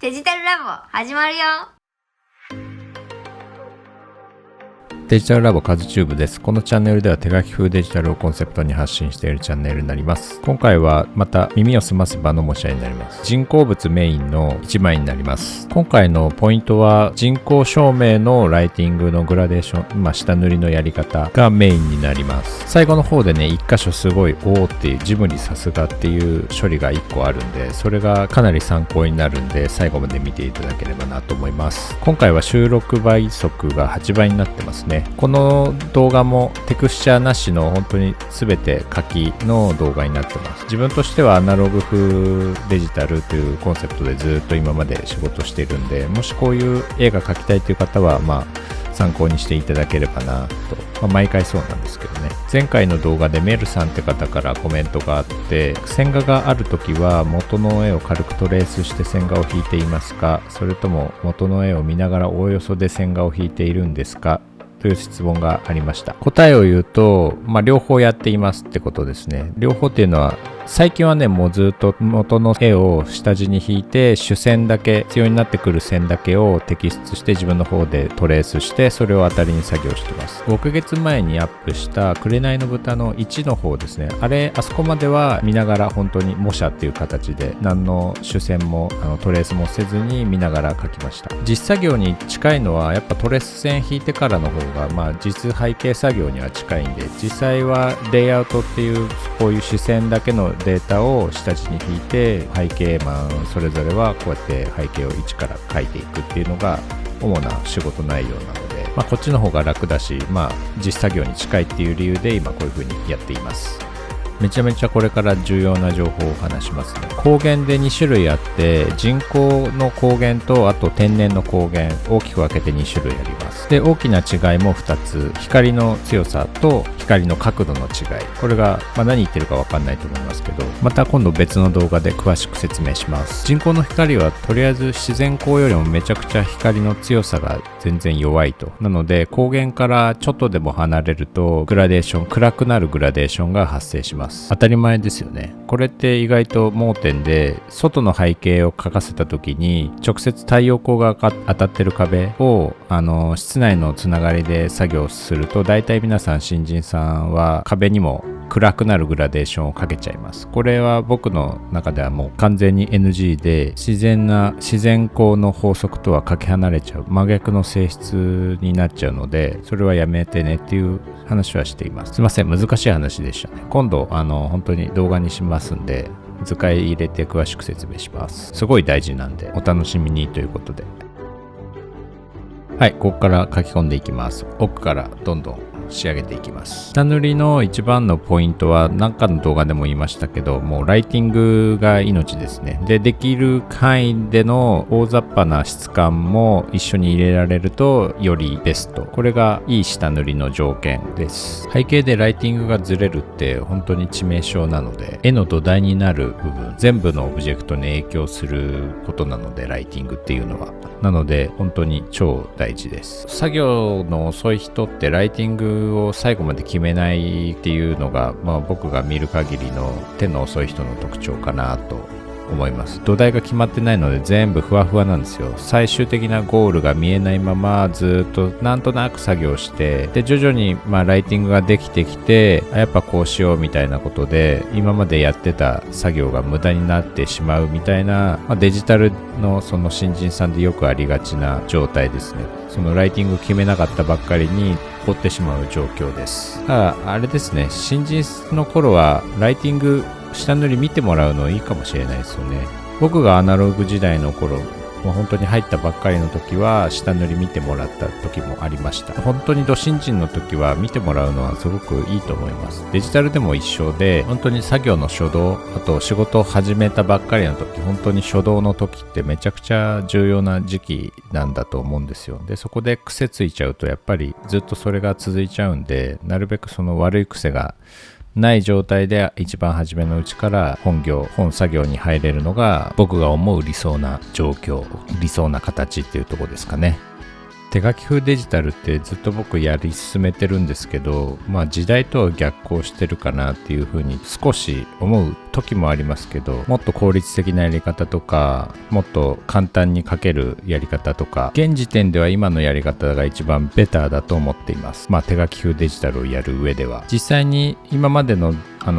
デジタルラボ始まるよ。デジタルラボカズチューブです。このチャンネルでは手書き風デジタルをコンセプトに発信しているチャンネルになります。今回はまた耳を澄ませばの模写になります。人工物メインの1枚になります。今回のポイントは人工照明のライティングのグラデーション、下塗りのやり方がメインになります。最後の方でね、1箇所すごいおーっていうジムにさすがっていう処理が1個あるんで、それがかなり参考になるんで最後まで見ていただければなと思います。今回は収録倍速が8倍になってますね。この動画もテクスチャーなしの本当に全て書きの動画になってます。自分としてはアナログ風デジタルというコンセプトでずっと今まで仕事しているんで、もしこういう絵が描きたいという方は参考にしていただければなと、毎回そうなんですけどね。前回の動画でメルさんって方からコメントがあって、線画があるときは元の絵を軽くトレースして線画を引いていますか、それとも元の絵を見ながらおおよそで線画を引いているんですかという質問がありました。答えを言うと、両方やっていますってことですね。両方っていうのは最近はね、もうずっと元の絵を下地に引いて、主線だけ、必要になってくる線だけを摘出して自分の方でトレースして、それを当たりに作業してます。5ヶ月前にアップした紅の豚の1の方ですね。あそこまでは見ながら本当に模写っていう形で、何の主線もトレースもせずに見ながら描きました。実作業に近いのはやっぱトレース線引いてからの方が、実背景作業には近いんで、実際はレイアウトっていうこういう主線だけのデータを下地に引いて、背景マンそれぞれはこうやって背景を一から描いていくっていうのが主な仕事内容なので、こっちの方が楽だし、実作業に近いっていう理由で今こういう風にやっています。めちゃめちゃこれから重要な情報を話しますね。光源で2種類あって、人工の光源とあと天然の光源、大きく分けて2種類あります。で、大きな違いも2つ。光の強さと光の角度の違い。これが、何言ってるか分かんないと思いますけど、また今度別の動画で詳しく説明します。人工の光はとりあえず自然光よりもめちゃくちゃ光の強さが全然弱いと。なので、光源からちょっとでも離れると、グラデーション、暗くなるグラデーションが発生します。当たり前ですよね。これって意外と盲点で、外の背景を描かせた時に直接太陽光が当たってる壁を室内のつながりで作業すると、大体皆さん新人さんは壁にも暗くなるグラデーションをかけちゃいます。これは僕の中ではもう完全に NG で、自然光の法則とはかけ離れちゃう真逆の性質になっちゃうので、それはやめてねっていう話はしています。すいません、難しい話でしたね。今度本当に動画にしますんで、図解入れて詳しく説明します。すごい大事なんでお楽しみにということで。はい、ここから書き込んでいきます。奥からどんどん仕上げていきます。下塗りの一番のポイントは、何かの動画でも言いましたけど、もうライティングが命ですね。できる範囲での大雑把な質感も一緒に入れられるとよりベスト。これがいい下塗りの条件です。背景でライティングがずれるって本当に致命傷なので、絵の土台になる部分、全部のオブジェクトに影響することなので、ライティングっていうのは。なので本当に超大事です。作業の遅い人ってライティングを最後まで決めないっていうのが、僕が見る限りの手の遅い人の特徴かなと思います。土台が決まってないので全部ふわふわなんですよ。最終的なゴールが見えないままずっとなんとなく作業して、で徐々にライティングができてきて、やっぱこうしようみたいなことで今までやってた作業が無駄になってしまうみたいな、デジタルのその新人さんでよくありがちな状態ですね。そのライティング決めなかったばっかりに起こってしまう状況です。ただあれですね、新人の頃はライティング下塗り見てもらうのいいかもしれないですよね。僕がアナログ時代の頃、もう本当に入ったばっかりの時は下塗り見てもらった時もありました。本当にド新人の時は見てもらうのはすごくいいと思います。デジタルでも一緒で、本当に作業の初動、あと仕事を始めたばっかりの時、本当に初動の時ってめちゃくちゃ重要な時期なんだと思うんですよ。で、そこで癖ついちゃうとやっぱりずっとそれが続いちゃうんで、なるべくその悪い癖がない状態で一番初めのうちから本作業に入れるのが僕が思う理想な状況、理想な形っていうところですかね。手書き風デジタルってずっと僕やり進めてるんですけど、時代とは逆行してるかなっていうふうに少し思う時もありますけど、もっと効率的なやり方とか、もっと簡単に書けるやり方とか、現時点では今のやり方が一番ベターだと思っています。手書き風デジタルをやる上では。実際に今までの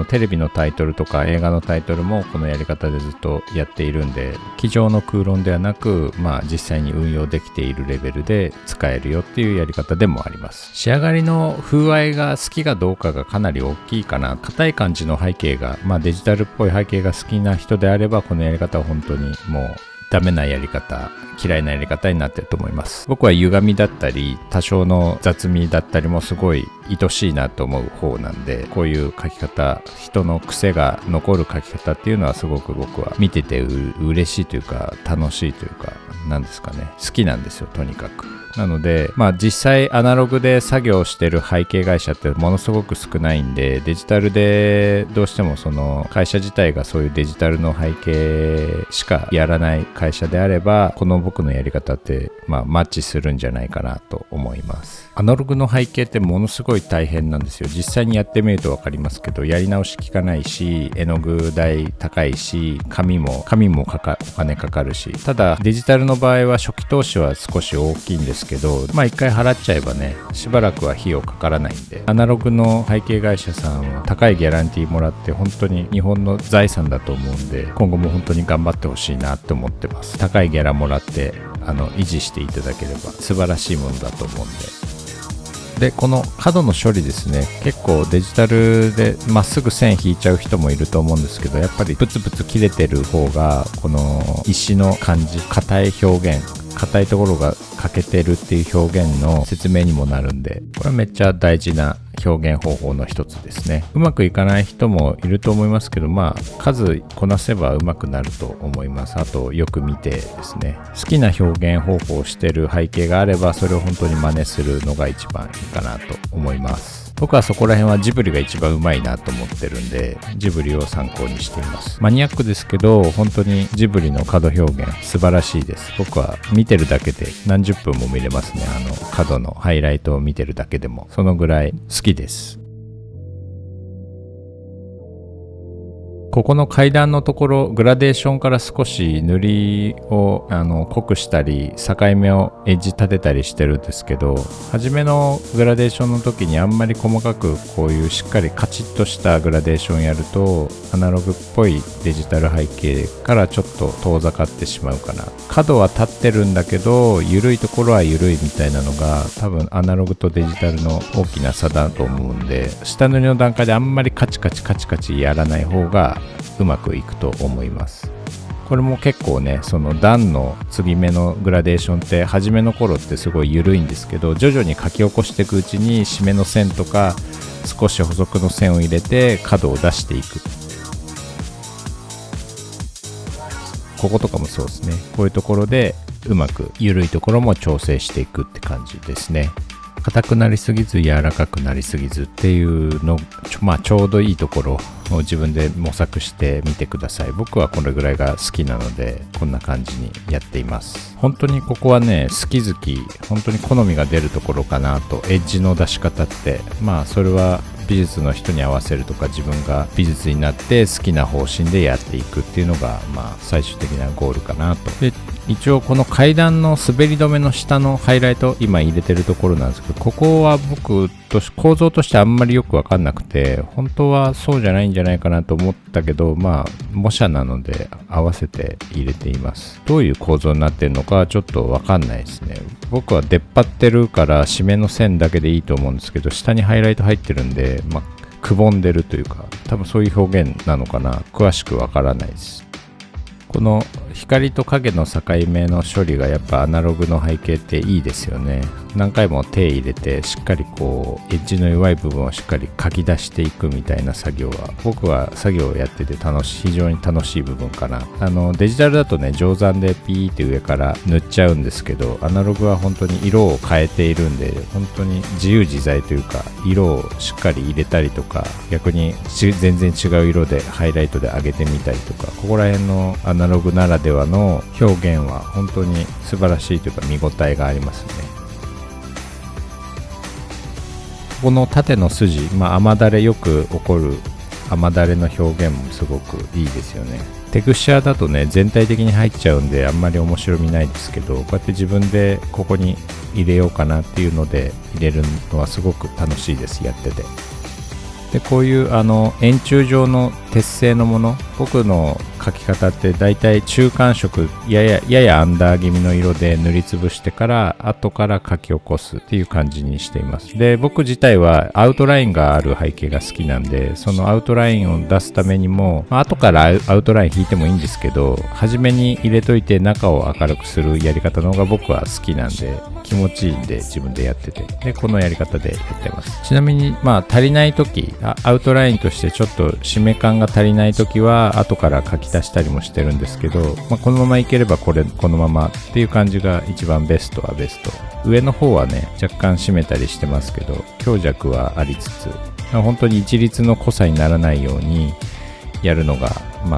テレビのタイトルとか映画のタイトルもこのやり方でずっとやっているんで、机上の空論ではなく、実際に運用できているレベルで使えるよっていうやり方でもあります。仕上がりの風合いが好きかどうかがかなり大きいかな。硬い感じの背景が、デジタルっぽい背景が好きな人であれば、このやり方は本当にもうダメなやり方、嫌いなやり方になってると思います。僕は歪みだったり多少の雑味だったりもすごい愛しいなと思う方なんで、こういう書き方、人の癖が残る書き方っていうのはすごく僕は見てて嬉しいというか、楽しいというか、なんですかね、好きなんですよ、とにかく。なので、実際アナログで作業してる背景会社ってものすごく少ないんで、デジタルでどうしてもその会社自体がそういうデジタルの背景しかやらない会社であれば、この僕のやり方ってマッチするんじゃないかなと思います。アナログの背景ってものすごい大変なんですよ。実際にやってみると分かりますけど、やり直し効かないし、絵の具代高いし、紙もお金かかるし、ただデジタルの場合は初期投資は少し大きいんですけど、一回払っちゃえばね、しばらくは費用かからないんで、アナログの背景会社さんは高いギャランティーもらって本当に日本の財産だと思うんで、今後も本当に頑張ってほしいなって思ってます。高いギャラもらって維持していただければ素晴らしいものだと思うんで、この角の処理ですね、結構デジタルでまっすぐ線引いちゃう人もいると思うんですけど、やっぱりブツブツ切れてる方がこの石の感じ、硬い表現、硬いところが欠けてるっていう表現の説明にもなるんで、これはめっちゃ大事な表現方法の一つですね。うまくいかない人もいると思いますけど、数こなせばうまくなると思います。あとよく見てですね、好きな表現方法をしてる背景があれば、それを本当に真似するのが一番いいかなと思います。僕はそこら辺はジブリが一番うまいなと思ってるんで、ジブリを参考にしています。マニアックですけど、本当にジブリの角表現素晴らしいです。僕は見てるだけで何十分も見れますね。角のハイライトを見てるだけでもそのぐらい好きです。ここの階段のところ、グラデーションから少し塗りを濃くしたり、境目をエッジ立てたりしてるんですけど、初めのグラデーションの時にあんまり細かくこういうしっかりカチッとしたグラデーションやると、アナログっぽいデジタル背景からちょっと遠ざかってしまうかな。角は立ってるんだけど、緩いところは緩いみたいなのが多分アナログとデジタルの大きな差だと思うんで、下塗りの段階であんまりカチカチやらない方がうまくいくと思います。これも結構ね、その段の継ぎ目のグラデーションって初めの頃ってすごい緩いんですけど、徐々に書き起こしていくうちに締めの線とか少し補足の線を入れて角を出していく。こことかもそうですね。こういうところでうまく緩いところも調整していくって感じですね。硬くなりすぎず柔らかくなりすぎずっていうのちょうどいいところを自分で模索してみてください。僕はこれぐらいが好きなのでこんな感じにやっています。本当にここはね、好き本当に好みが出るところかなと。エッジの出し方ってそれは美術の人に合わせるとか、自分が美術になって好きな方針でやっていくっていうのが最終的なゴールかなと。で、一応この階段の滑り止めの下のハイライト今入れてるところなんですけど、ここは僕と構造としてあんまりよく分かんなくて、本当はそうじゃないんじゃないかなと思ったけど、模写なので合わせて入れています。どういう構造になってるのかちょっと分かんないですね。僕は出っ張ってるから締めの線だけでいいと思うんですけど、下にハイライト入ってるんで、くぼんでるというか、多分そういう表現なのかな。詳しく分からないです。この光と影の境目の処理がやっぱアナログの背景っていいですよね。何回も手入れてしっかりこうエッジの弱い部分をしっかり書き出していくみたいな作業は、僕は作業をやってて非常に楽しい部分かな。デジタルだとね、定山でピーって上から塗っちゃうんですけど、アナログは本当に色を変えているんで、本当に自由自在というか、色をしっかり入れたりとか、逆に全然違う色でハイライトで上げてみたりとか、ここら辺のアナログならではの表現は本当に素晴らしいというか、見応えがありますね。この縦の筋、雨だれよく起こる雨だれの表現もすごくいいですよね。テクスチャーだとね全体的に入っちゃうんであんまり面白みないですけど、こうやって自分でここに入れようかなっていうので入れるのはすごく楽しいです、やってて。でこういう円柱状の鉄製のもの、僕の描き方ってだいたい中間色ややアンダー気味の色で塗りつぶしてから後から描き起こすっていう感じにしています。で僕自体はアウトラインがある背景が好きなんで、そのアウトラインを出すためにも、後からアウトライン引いてもいいんですけど、初めに入れといて中を明るくするやり方の方が僕は好きなんで、気持ちいいんで自分でやってて、でこのやり方でやってます。ちなみに足りない時、アウトラインとしてちょっと締め感が足りない時は後から書き足したりもしてるんですけど、このままいければこのままっていう感じが一番ベストはベスト。上の方はね若干締めたりしてますけど、強弱はありつつ本当に一律の濃さにならないようにやるのが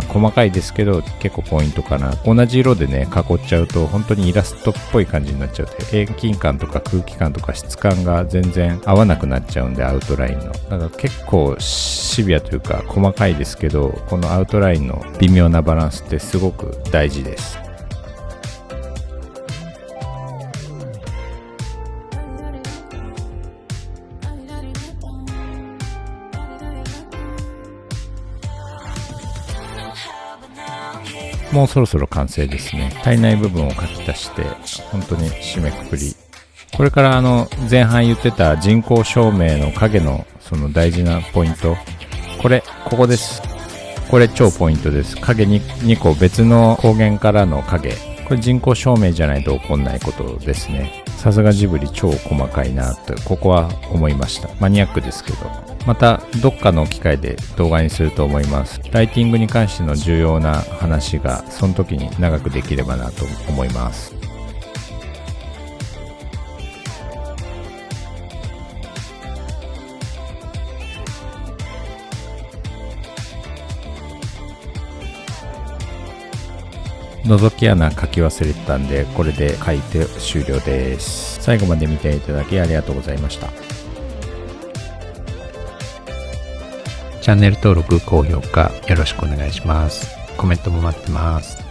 細かいですけど結構ポイントかな。同じ色でね囲っちゃうと本当にイラストっぽい感じになっちゃうと、遠近感とか空気感とか質感が全然合わなくなっちゃうんで、アウトラインのだから結構シビアというか細かいですけど、このアウトラインの微妙なバランスってすごく大事です。もうそろそろ完成ですね。足りない部分を書き足して本当に締めくくり。これから前半言ってた人工照明の影のその大事なポイント、ここです。これ超ポイントです。影に2個別の光源からの影、これ人工照明じゃないと起こんないことですね。さすがジブリ超細かいなとここは思いました。マニアックですけど、またどっかの機会で動画にすると思います。ライティングに関しての重要な話がその時に長くできればなと思います。覗き穴書き忘れてたんで、これで書いて終了です。最後まで見ていただきありがとうございました。チャンネル登録、高評価よろしくお願いします。コメントも待ってます。